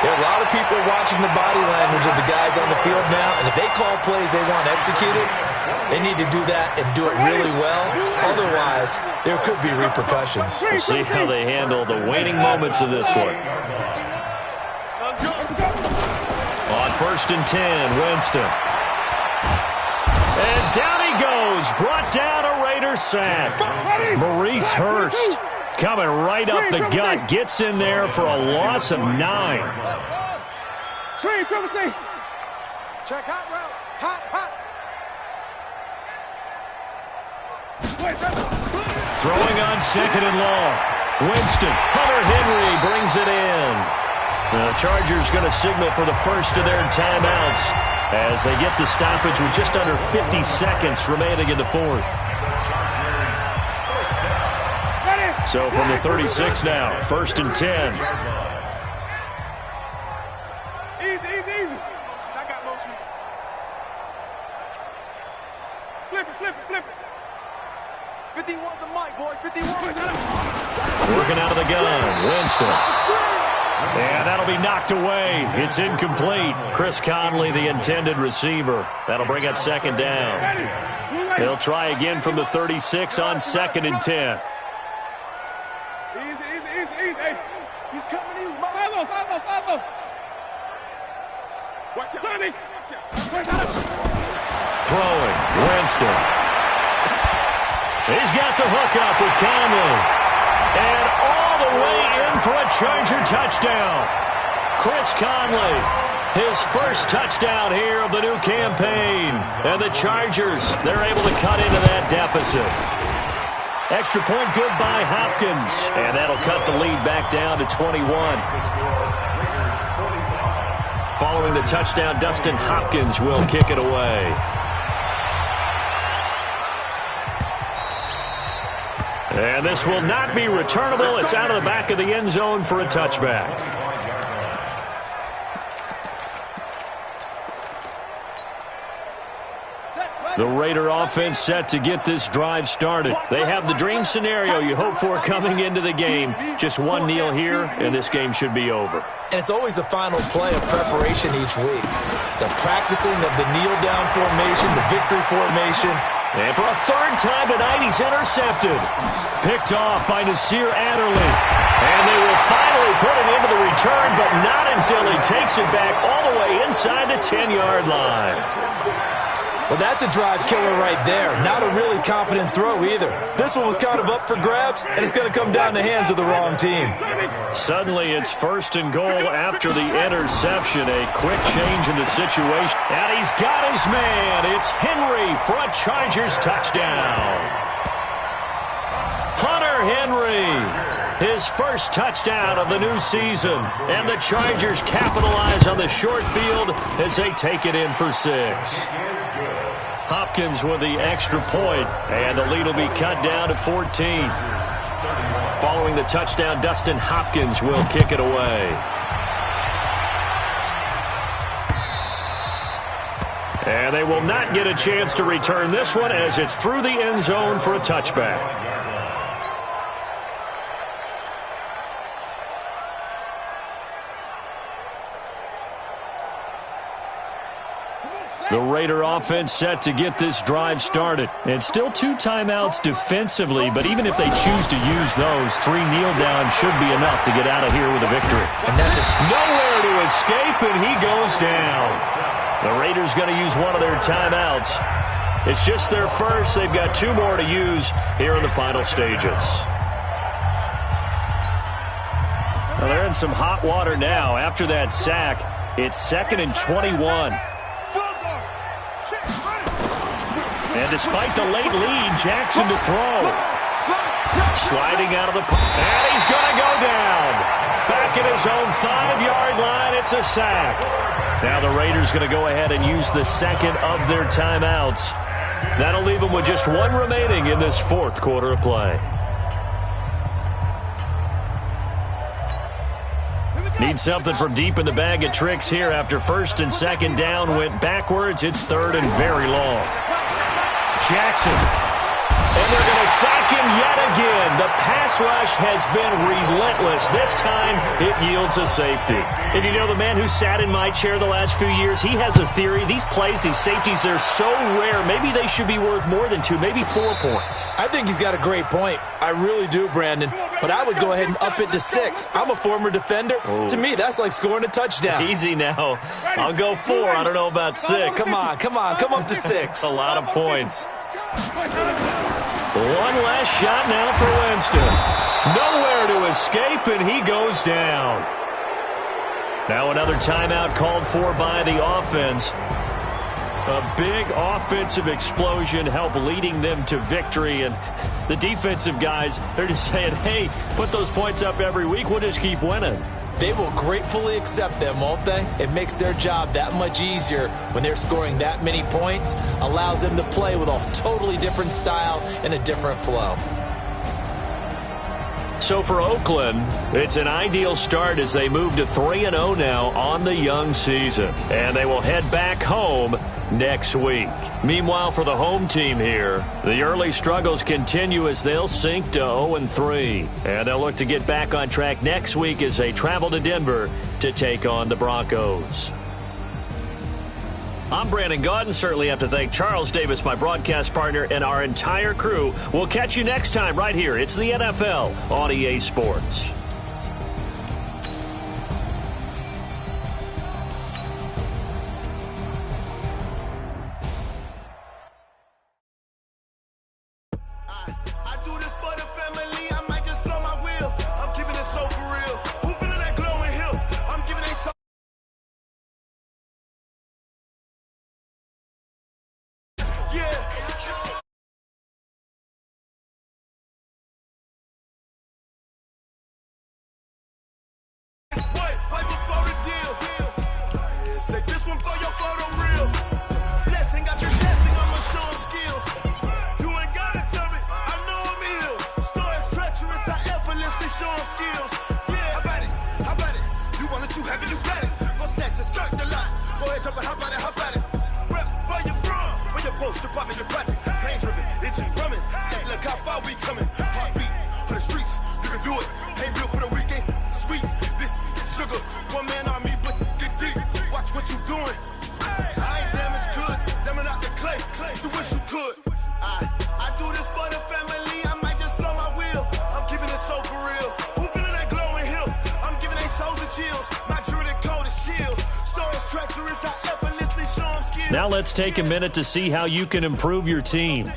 there are a lot of people watching the body language of the guys on the field now, and if they call plays they want executed, they need to do that and do it really well. Otherwise, there could be repercussions. We'll see how they handle the waning moments of this one. On 1st and 10, Winston. And down he goes. Brought down a Raider sack. Maurice Hurst coming right up the gut. Gets in there for a loss of 9. Check hot route. Hot. Throwing on 2nd and long. Winston. Hunter Henry brings it in. The Chargers going to signal for the first of their timeouts as they get the stoppage with just under 50 seconds remaining in the fourth. So from the 36 now, 1st and 10. Easy. I got motion. Flip it. 51's the mic, boy. 51. Working out of the gun, Winston. And that'll be knocked away. It's incomplete. Chris Conley, the intended receiver. That'll bring up 2nd down. They'll try again from the 36 on 2nd and 10. Easy. He's coming in. Follow. Watch out. Throwing, Winston. He's got the hook up with Conley. And all the way in for a Charger touchdown. Chris Conley, his first touchdown here of the new campaign. And the Chargers, they're able to cut into that deficit. Extra point good by Hopkins. And that'll cut the lead back down to 21. Following the touchdown, Dustin Hopkins will kick it away. And this will not be returnable. It's out of the back of the end zone for a touchback. The Raider offense set to get this drive started. They have the dream scenario you hope for coming into the game. Just one kneel here, and this game should be over. And it's always the final play of preparation each week. The practicing of the kneel-down formation, the victory formation. And for a third time tonight, he's intercepted. Picked off by Nasir Adderley. And they will finally put it into the return, but not until he takes it back all the way inside the 10-yard line. Well, that's a drive killer right there. Not a really confident throw either. This one was kind of up for grabs, and it's going to come down the hands of the wrong team. Suddenly, it's 1st and goal after the interception. A quick change in the situation. And he's got his man. It's Henry for a Chargers touchdown. Hunter Henry, his first touchdown of the new season. And the Chargers capitalize on the short field as they take it in for 6. Hopkins with the extra point, and the lead will be cut down to 14. Following the touchdown, Dustin Hopkins will kick it away. And they will not get a chance to return this one as it's through the end zone for a touchback. The Raider offense set to get this drive started. And still 2 timeouts defensively, but even if they choose to use those, 3 kneel downs should be enough to get out of here with a victory. And that's it. Nowhere to escape, and he goes down. The Raiders going to use one of their timeouts. It's just their first. They've got 2 more to use here in the final stages. Well, they're in some hot water now. After that sack, it's 2nd and 21. And despite the late lead, Jackson to throw. Sliding out of the pocket. And he's going to go down. Back at his own 5-yard line, it's a sack. Now the Raiders going to go ahead and use the 2nd of their timeouts. That'll leave them with just 1 remaining in this 4th quarter of play. Need something from deep in the bag of tricks here after 1st and 2nd down went backwards. It's 3rd and very long. Jackson. And they're going to sack him yet again. The pass rush has been relentless. This time, it yields a safety. And you know, the man who sat in my chair the last few years, he has a theory. These plays, these safeties, they're so rare. Maybe they should be worth more than 2, maybe 4 points. I think he's got a great point. I really do, Brandon. But I would go ahead and up it to 6. I'm a former defender. To me, that's like scoring a touchdown. Easy now. I'll go 4. I don't know about 6. Come on. Come up to 6. A lot of points. One last shot now for Winston. Nowhere to escape, and he goes down. Now another timeout called for by the offense. A big offensive explosion helped leading them to victory, and the defensive guys, they're just saying, hey, put those points up every week, we'll just keep winning. They will gratefully accept them, won't they? It makes their job that much easier when they're scoring that many points, allows them to play with a totally different style and a different flow. So for Oakland, it's an ideal start as they move to 3-0 now on the young season. And they will head back home next week. Meanwhile, for the home team here, the early struggles continue as they'll sink to 0-3. And they'll look to get back on track next week as they travel to Denver to take on the Broncos. I'm Brandon Gaudin. Certainly have to thank Charles Davis, my broadcast partner, and our entire crew. We'll catch you next time right here. It's the NFL on EA Sports. Go ahead, jump and hop on it, hop on it. Rep for your bro, when your post, department and projects. Pain driven, itching, drumming. Hey, look how far we coming. Heartbeat for the streets, you can do it. Ain't built for the weekend. Sweet, this sugar. One man army, but get deep. Watch what you doing. I ain't damaged goods, damn it out the clay. You wish you could. I do this for the family. I might just blow my wheel. I'm keeping it so for real. Who feeling that glowing hill? I'm giving they souls the chills. My jewelry cold is chill. Stories treacherous, I effortlessly show them skills. Now let's take a minute to see how you can improve your team.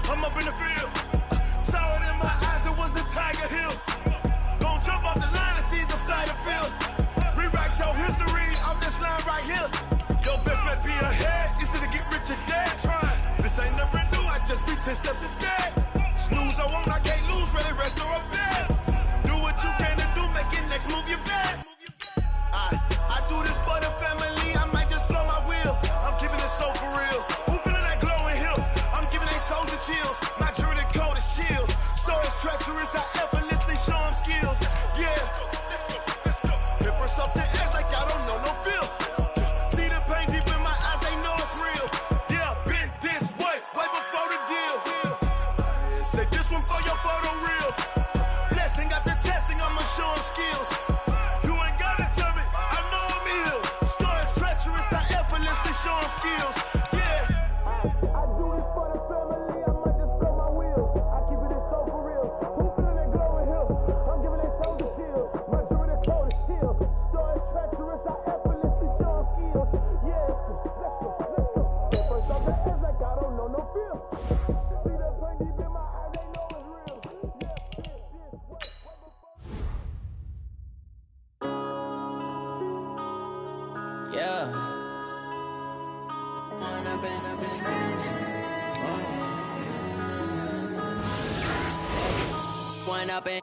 I'm up in the field. Saw it in my eyes, it was the Tiger Hill. Gon' jump off the line and see the flight of field. Rewrite your history off this line right here. Your best bet be ahead. It's to get rich or dead trying. This ain't never new, I just be 10 steps instead. Snooze I won't, I can't lose, really rest or a bed. Do what you can to do, make your next move your best. I do this for the family, I might just blow my wheel. I'm keeping it so for real. Who feeling that glowing hill? I'm giving they souls the chills. My jewelry cold is chill. Stories treacherous, I effortlessly show them skills. Yeah. Paper stuff the edge like I don't know no feel. See the pain deep in my eyes, they know it's real. Yeah, been this way before the deal. Say this one for your photo reel. Blessing after testing, I'ma show them skills. You ain't gotta tell me, I know I'm ill. Stories treacherous, I effortlessly show them skills.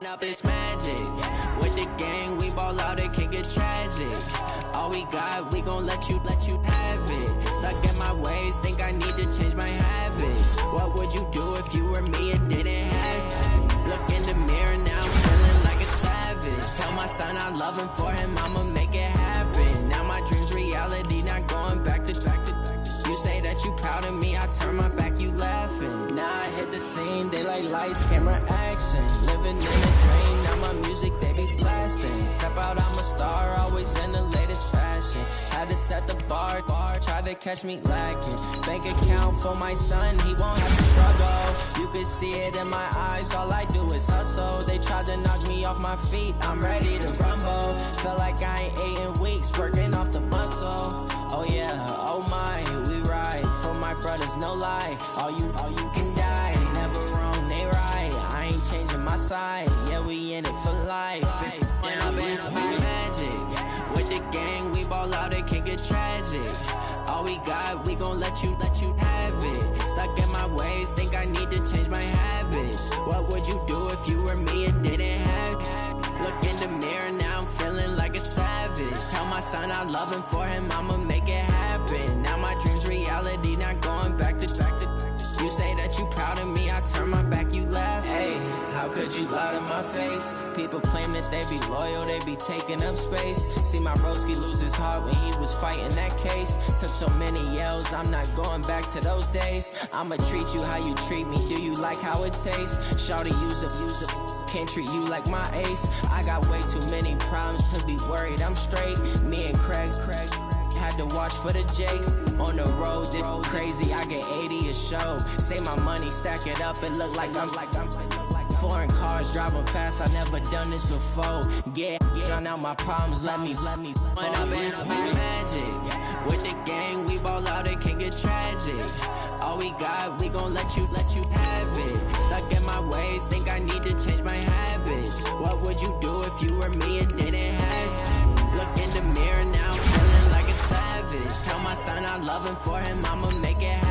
Up is magic. With the gang, we ball out, it can get tragic. All we got, we gon' let you have it. Stuck in my ways, think I need to change my habits. What would you do if you were me and didn't have it? Look in the mirror now, I'm feeling like a savage. Tell my son I love him, for him I'ma make it happen. Now my dream's reality, not going back to. You say that you proud of me, I turn my back, you laughing. Now I hit the scene, they like lights, camera, action. Living in a dream, now my music, they be blasting. Step out, I'm a star, always in the latest fashion. Had to set the bar, try to catch me lacking. Bank account for my son, he won't have to struggle. You can see it in my eyes, all I do is hustle. They tried to knock me off my feet, I'm ready to rumble. Feel like I ain't ate in weeks, working off the muscle. Oh yeah, oh my, we ride for my brothers, no lie. All you can die, never wrong, they right. I ain't changing my side, yeah, we in it for life. When I've been magic, with the gang, we ball out, it can get tragic. All we got, we gon' let you have it. Stuck in my ways, think I need to change my habits. What would you do if you were me and didn't have it? Look in the mirror, now I'm feeling like a savage. Tell my son I love him, for him I'ma make it happen. Now my dream's reality, not going back to. You say that you proud of me, I turn my back, you laugh. Hey, how could you lie to my face? People claim that they be loyal, they be taking up space. See my broski lose his heart when he was fighting that case. Took so many yells, I'm not going back to those days. I'ma treat you how you treat me, do you like how it tastes? Shawty, use up, can't treat you like my ace. I got way too many problems to be worried, I'm straight. Me and Craig had to watch for the Jakes. On the road, this crazy, I get 80 a show. Say my money, stack it up, it look like I'm foreign cars, driving fast, I never done this before. Get drown out my problems, let me When I've been magic. With the gang, we ball out, it can get tragic. All we got, we gon' let you have it. Stuck in my ways, think I need to change my habits. What would you do if you were me and didn't have it? Look in the mirror now, feeling like a savage. Tell my son I love him, for him I'ma make it happen.